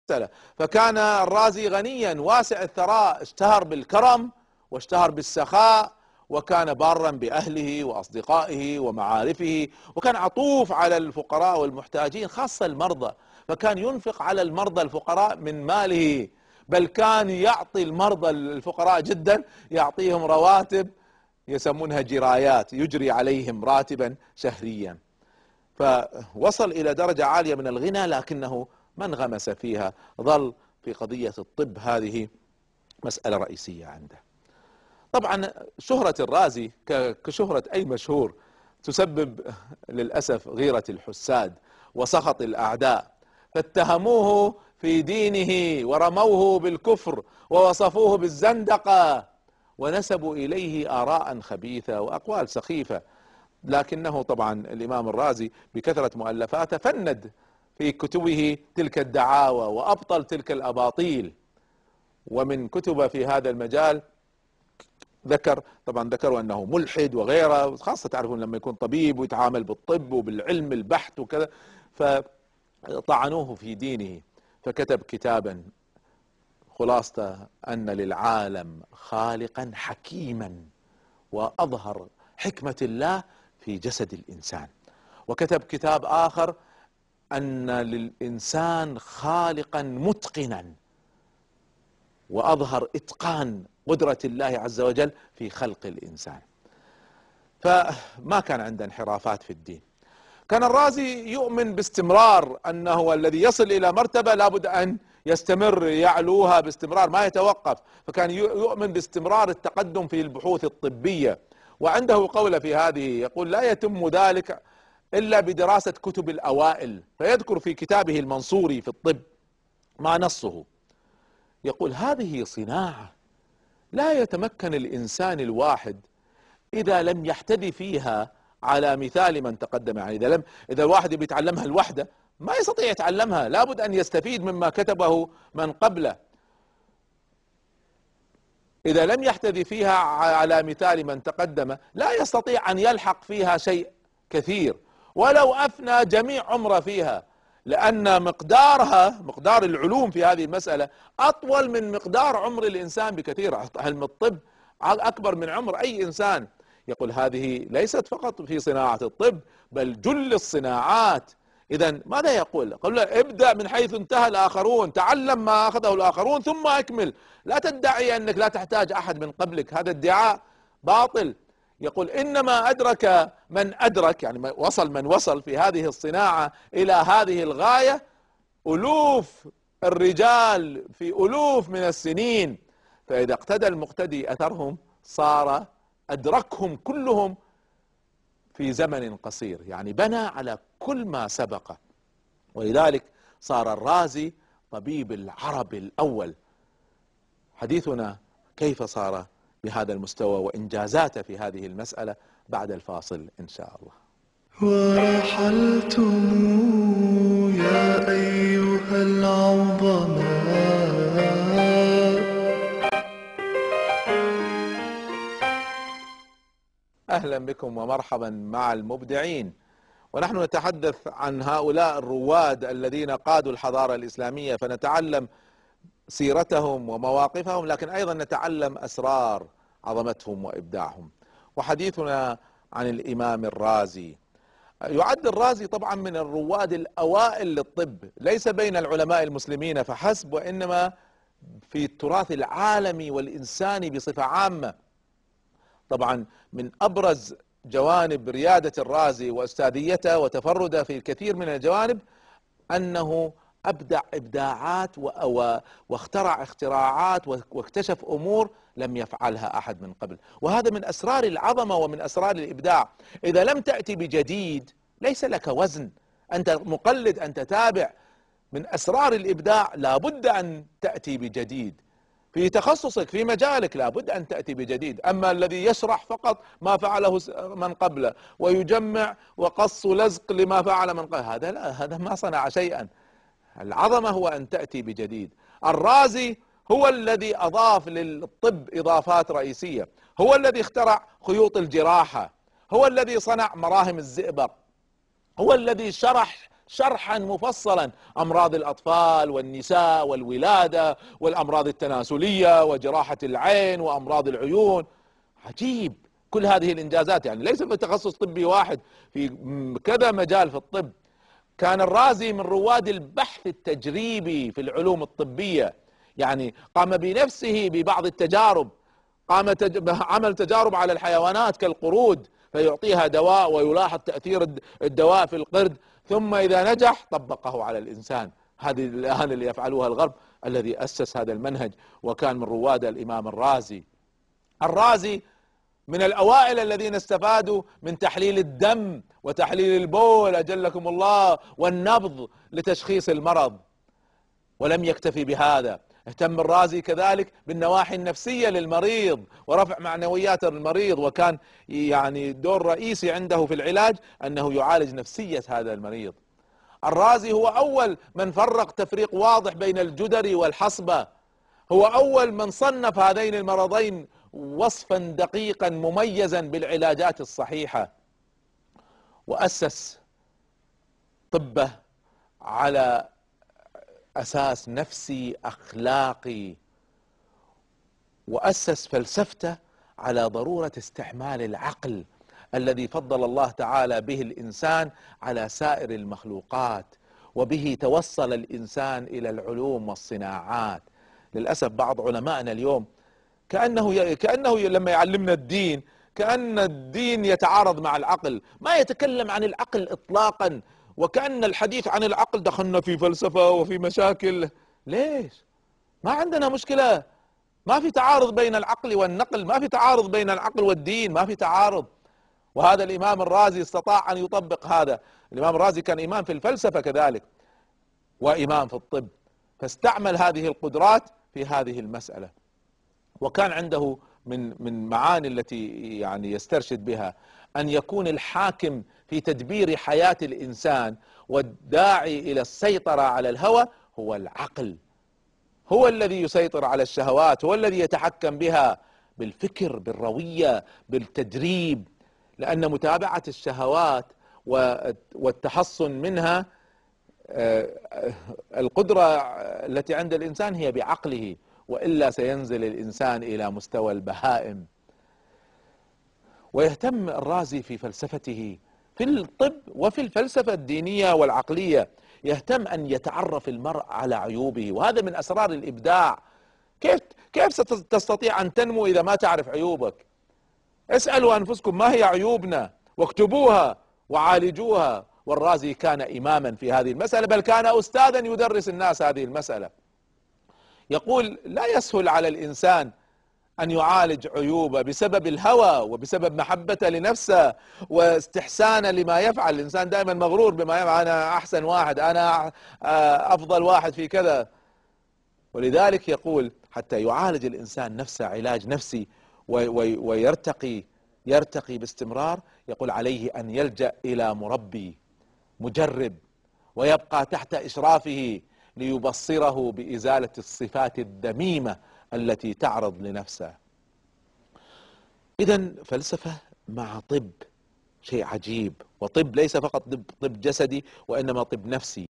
المسألة. فكان الرازي غنيا واسع الثراء، اشتهر بالكرم واشتهر بالسخاء، وكان بارا بأهله وأصدقائه ومعارفه، وكان عطوف على الفقراء والمحتاجين خاصة المرضى، فكان ينفق على المرضى الفقراء من ماله، بل كان يعطي المرضى الفقراء جدا، يعطيهم رواتب يسمونها جرايات، يجري عليهم راتبا شهريا. فوصل إلى درجة عالية من الغنى، لكنه ما انغمس فيها، ظل في قضية الطب، هذه مسألة رئيسية عنده. طبعا شهرة الرازي كشهرة أي مشهور تسبب للأسف غيرة الحساد وسخط الأعداء، فاتهموه في دينه ورموه بالكفر ووصفوه بالزندقة ونسبوا إليه آراء خبيثة وأقوال سخيفة. لكنه طبعا الإمام الرازي بكثرة مؤلفاته فند في كتبه تلك الدعاوى وأبطل تلك الأباطيل. ومن كتبه في هذا المجال ذكروا أنه ملحد وغيره، خاصة تعرفون لما يكون طبيب ويتعامل بالطب وبالعلم البحت وكذا، فطعنوه في دينه، فكتب كتابا خلاصة أن للعالم خالقا حكيما وأظهر حكمة الله في جسد الإنسان. وكتب كتاب آخر أن للإنسان خالقا متقنا وأظهر إتقان قدرة الله عز وجل في خلق الإنسان. فما كان عنده انحرافات في الدين. كان الرازي يؤمن باستمرار، أنه الذي يصل إلى مرتبة لابد أن يستمر يعلوها باستمرار ما يتوقف، فكان يؤمن باستمرار التقدم في البحوث الطبية. وعنده قول في هذه يقول: لا يتم ذلك إلا بدراسة كتب الأوائل. فيذكر في كتابه المنصوري في الطب ما نصه، يقول: هذه صناعة لا يتمكن الإنسان الواحد إذا لم يحتذي فيها على مثال من تقدم. يعني إذا الواحد بيتعلمها لوحده ما يستطيع يتعلمها، لابد أن يستفيد مما كتبه من قبله. إذا لم يحتذي فيها على مثال من تقدم لا يستطيع أن يلحق فيها شيء كثير ولو أفنى جميع عمره فيها، لأن مقدار العلوم في هذه المسألة أطول من مقدار عمر الإنسان بكثير. علم الطب أكبر من عمر أي إنسان. يقول: هذه ليست فقط في صناعة الطب بل جل الصناعات. إذا ماذا يقول؟ قال: ابدأ من حيث انتهى الآخرون، تعلم ما أخذه الآخرون ثم أكمل، لا تدعي أنك لا تحتاج أحد من قبلك، هذا ادعاء باطل. يقول: إنما أدرك من أدرك، يعني وصل من وصل في هذه الصناعة إلى هذه الغاية ألوف الرجال في ألوف من السنين، فإذا اقتدى المقتدي أثرهم صار أدركهم كلهم في زمن قصير، يعني بنى على كل ما سبق. ولذلك صار الرازي طبيب العرب الأول. حديثنا كيف صار بهذا المستوى وإنجازاته في هذه المسألة بعد الفاصل إن شاء الله. ورحلتم يا أيها العظماء، أهلا بكم ومرحبا مع المبدعين. ونحن نتحدث عن هؤلاء الرواد الذين قادوا الحضارة الإسلامية، فنتعلم سيرتهم ومواقفهم، لكن أيضا نتعلم أسرار عظمتهم وإبداعهم. وحديثنا عن الإمام الرازي. يعد الرازي طبعا من الرواد الأوائل للطب، ليس بين العلماء المسلمين فحسب، وإنما في التراث العالمي والإنساني بصفة عامة. طبعا من أبرز جوانب ريادة الرازي وأستاذيته وتفرده في الكثير من الجوانب أنه أبدع إبداعات واخترع اختراعات واكتشف أمور لم يفعلها أحد من قبل. وهذا من أسرار العظمة ومن أسرار الإبداع. إذا لم تأتي بجديد ليس لك وزن، أنت مقلد، أنت تابع. من أسرار الإبداع لابد أن تأتي بجديد في تخصصك في مجالك، لابد أن تأتي بجديد. أما الذي يشرح فقط ما فعله من قبله ويجمع وقص ولزق لما فعل من قبل، هذا لا، هذا ما صنع شيئا. العظمة هو أن تأتي بجديد. الرازي هو الذي أضاف للطب إضافات رئيسية، هو الذي اخترع خيوط الجراحة، هو الذي صنع مراهم الزئبق، هو الذي شرح شرحا مفصلا: أمراض الأطفال والنساء والولادة والأمراض التناسلية وجراحة العين وأمراض العيون. عجيب، كل هذه الإنجازات، يعني ليس في تخصص طبي واحد، في كذا مجال في الطب. كان الرازي من رواد البحث التجريبي في العلوم الطبية، يعني قام بنفسه ببعض التجارب، عمل تجارب على الحيوانات كالقرود فيعطيها دواء ويلاحظ تأثير الدواء في القرد، ثم إذا نجح طبقه على الإنسان. هذه الآن اللي يفعلها الغرب، الذي أسس هذا المنهج وكان من رواد الإمام الرازي. الرازي من الأوائل الذين استفادوا من تحليل الدم وتحليل البول أجلكم الله والنبض لتشخيص المرض. ولم يكتفي بهذا، اهتم الرازي كذلك بالنواحي النفسية للمريض ورفع معنويات المريض، وكان يعني دور رئيسي عنده في العلاج أنه يعالج نفسية هذا المريض. الرازي هو أول من فرق تفريق واضح بين الجدري والحصبة، هو أول من صنف هذين المرضين وصفا دقيقا مميزا بالعلاجات الصحيحة، وأسس طبه على أساس نفسي أخلاقي، وأسس فلسفته على ضرورة استعمال العقل الذي فضل الله تعالى به الإنسان على سائر المخلوقات، وبه توصل الإنسان إلى العلوم والصناعات. للأسف بعض علمائنا اليوم كأنه لما يعلمنا الدين كأن الدين يتعارض مع العقل، ما يتكلم عن العقل إطلاقا، وكأن الحديث عن العقل دخلنا في فلسفة وفي مشاكل. ليش؟ ما عندنا مشكلة، ما في تعارض بين العقل والنقل، ما في تعارض بين العقل والدين، ما في تعارض. وهذا الإمام الرازي استطاع أن يطبق هذا. الإمام الرازي كان إمام في الفلسفة كذلك وإمام في الطب، فاستعمل هذه القدرات في هذه المسألة. وكان عنده من معاني التي يعني يسترشد بها أن يكون الحاكم في تدبير حياة الإنسان والداعي إلى السيطرة على الهوى هو العقل، هو الذي يسيطر على الشهوات، هو الذي يتحكم بها بالفكر، بالروية، بالتدريب، لأن متابعة الشهوات والتحصن منها القدرة التي عند الإنسان هي بعقله، وإلا سينزل الإنسان إلى مستوى البهائم. ويهتم الرازي في فلسفته في الطب وفي الفلسفة الدينية والعقلية، يهتم أن يتعرف المرء على عيوبه، وهذا من أسرار الإبداع. كيف ستستطيع أن تنمو إذا ما تعرف عيوبك؟ اسألوا أنفسكم ما هي عيوبنا واكتبوها وعالجوها. والرازي كان إماما في هذه المسألة، بل كان أستاذا يدرس الناس هذه المسألة. يقول لا يسهل على الإنسان أن يعالج عيوبه بسبب الهوى وبسبب محبته لنفسه واستحسانه لما يفعل. الإنسان دائما مغرور بما يفعل، أنا أحسن واحد، أنا أفضل واحد في كذا. ولذلك يقول حتى يعالج الإنسان نفسه علاج نفسي ويرتقي باستمرار، يقول عليه أن يلجأ إلى مربي مجرب ويبقى تحت إشرافه ليبصره بإزالة الصفات الذميمة التي تعرض لنفسه. إذن فلسفة مع طب شيء عجيب، وطب ليس فقط طب جسدي وإنما طب نفسي.